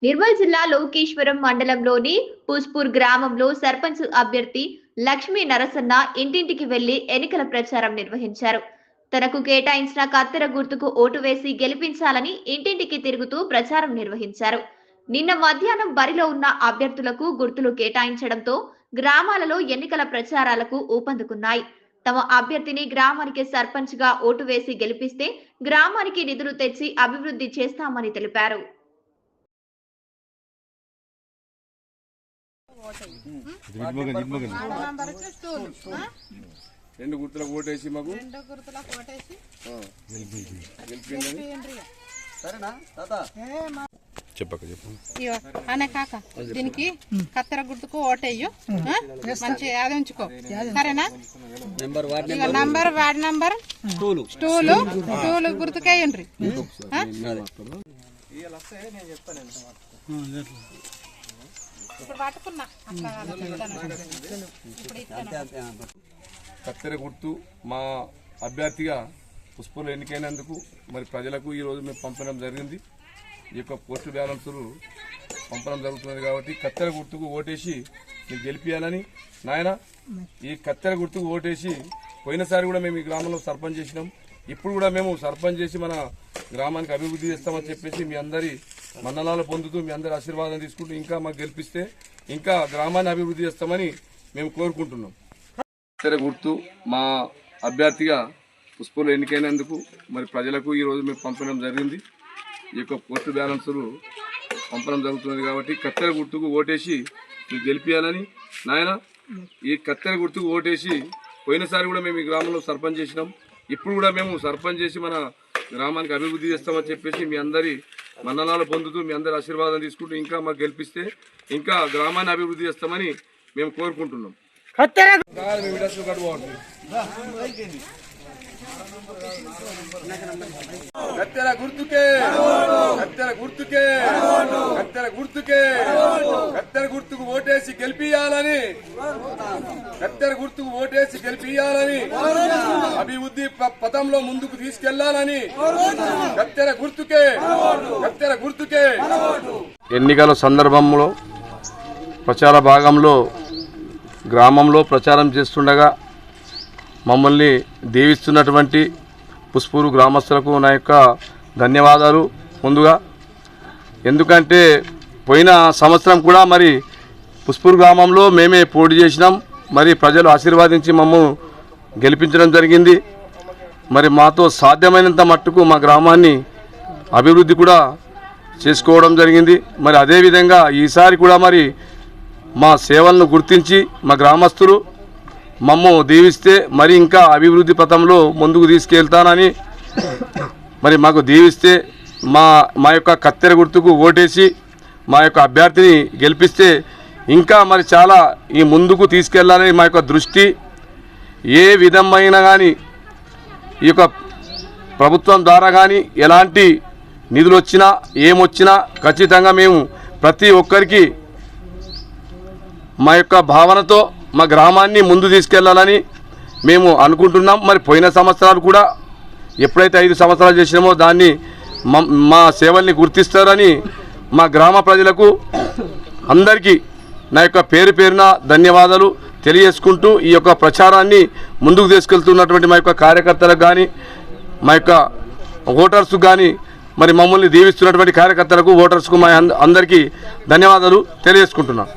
నిర్మల్ జిల్లా లోకేశ్వరం మండలంలోని పూస్పూర్ గ్రామంలో సర్పంచ్ అభ్యర్థి లక్ష్మీ నరసన్న ఇంటింటికి వెళ్లి ఎన్నికల ప్రచారం నిర్వహించారు. తనకు కేటాయించిన కత్తెర గుర్తుకు ఓటు వేసి గెలిపించాలని ఇంటింటికి తిరుగుతూ ప్రచారం నిర్వహించారు. నిన్న మధ్యాహ్నం బరిలో ఉన్న అభ్యర్థులకు గుర్తులు కేటాయించడంతో గ్రామాలలో ఎన్నికల ప్రచారాలకు ఊపందుకున్నాయి. తమ అభ్యర్థిని గ్రామానికి సర్పంచ్ గా ఓటు వేసి గెలిపిస్తే గ్రామానికి నిధులు తెచ్చి అభివృద్ధి చేస్తామని తెలిపారు. రెండు గుర్తులకు ఓటేసి మాకు అనే కాక దీనికి కత్తెర గుర్తుకు ఓటేయు మంచి అది ఉంచుకో సరేనా. నంబర్ వార్డ్ నంబర్ స్టూలు గుర్తుకేయండి. కత్తెర గుర్తు మా అభ్యర్థిగా పుష్పంలో ఎన్నికైనందుకు మరి ప్రజలకు ఈరోజు మేము పంపడం జరిగింది. ఈ యొక్క పోస్టు బ్యాలెన్సులు పంపడం జరుగుతున్నది కాబట్టి కత్తెర గుర్తుకు ఓటేసి మీరు గెలిపియాలని నాయన. ఈ కత్తెర గుర్తుకు ఓటేసి పోయినసారి కూడా మేము ఈ గ్రామంలో సర్పంచ్ చేసినాం. ఇప్పుడు కూడా మేము సర్పంచ్ చేసి మన గ్రామానికి అభివృద్ధి చేస్తామని చెప్పేసి మీ అందరి మన్ననాలు పొందుతూ మీ అందరి ఆశీర్వాదం తీసుకుంటూ ఇంకా మాకు గెలిపిస్తే ఇంకా గ్రామాన్ని అభివృద్ధి చేస్తామని మేము కోరుకుంటున్నాం. కత్తెర గుర్తు మా అభ్యర్థిగా పుష్పంలో ఎన్నికైనందుకు మరి ప్రజలకు ఈరోజు మేము పంపడం జరిగింది. ఈ యొక్క పోస్టు బ్యాలెన్సులు పంపడం జరుగుతున్నది కాబట్టి కత్తెర గుర్తుకు ఓటేసి మీరు గెలిపియాలని నాయన. ఈ కత్తెర గుర్తుకు ఓటేసి పోయినసారి కూడా మేము ఈ గ్రామంలో సర్పంచ్ చేసినాం. ఇప్పుడు కూడా మేము సర్పంచ్ చేసి మన గ్రామానికి అభివృద్ధి చేస్తామని చెప్పేసి మీ అందరి మన్ననాలు పొందుతూ మీ అందరి ఆశీర్వాదం తీసుకుంటూ ఇంకా మాకు గెలిపిస్తే ఇంకా గ్రామాన్ని అభివృద్ధి చేస్తామని మేము కోరుకుంటున్నాం. కత్తెర గుర్తుకే కత్తెర గుర్తుకే కత్తెర గుర్తుకే కత్తెర గుర్తుకు ఓటేసి గెలిపియాలని కత్తెర గుర్తుకు ఓటేసి గెలిపియాలని అభివృద్ధి పథంలో ముందుకు తీసుకెళ్లాలని కత్తెర గుర్తుకే కత్తెర గుర్తుకే. ఎన్నికల సందర్భంలో ప్రచార భాగంలో గ్రామంలో ప్రచారం చేస్తుండగా మమ్మల్ని దీవిస్తున్నటువంటి పుష్పూరు గ్రామస్తులకు నా యొక్క ధన్యవాదాలు ముందుగా. ఎందుకంటే పోయిన సంవత్సరం కూడా మరి పుష్పూరు గ్రామంలో మేమే పోటీ చేసినాం. మరి ప్రజలు ఆశీర్వాదించి మమ్మల్ని గెలిపించడం జరిగింది. మరి మాతో సాధ్యమైనంత మట్టుకు మా గ్రామాన్ని అభివృద్ధి కూడా చేసుకోవడం జరిగింది. మరి అదేవిధంగా ఈసారి కూడా మరి మా సేవలను గుర్తించి మా గ్రామస్తులు మమ్ము దీవిస్తే మరి ఇంకా అభివృద్ధి పథంలో ముందుకు తీసుకెళ్తానని మరి మాకు దీవిస్తే మా యొక్క కత్తెర గుర్తుకు ఓటేసి మా యొక్క అభ్యర్థిని గెలిపిస్తే ఇంకా మరి చాలా ఈ ముందుకు తీసుకెళ్లాలని మా యొక్క దృష్టి. ఏ విధమైన కానీ ఈ యొక్క ప్రభుత్వం ద్వారా కానీ ఎలాంటి నిధులు వచ్చినా ఏమొచ్చినా ఖచ్చితంగా మేము ప్రతి ఒక్కరికి మా యొక్క భావనతో మా గ్రామాన్ని ముందు తీసుకెళ్లాలని మేము అనుకుంటున్నాం. మరి పోయిన సంవత్సరాలు కూడా ఎప్పుడైతే 5 సంవత్సరాలు చేసినామో దాన్ని మా సేవల్ని గుర్తిస్తారని మా గ్రామ ప్రజలకు అందరికీ నా యొక్క పేరు పేరున ధన్యవాదాలు తెలియజేసుకుంటూ ఈ యొక్క ప్రచారాన్ని ముందుకు తీసుకెళ్తున్నటువంటి మా యొక్క కార్యకర్తలకు కానీ మా యొక్క ఓటర్స్ కానీ మరి మమ్మల్ని దీవిస్తున్నటువంటి కార్యకర్తలకు ఓటర్స్కు మా అందరికీ ధన్యవాదాలు తెలియజేసుకుంటున్నాం.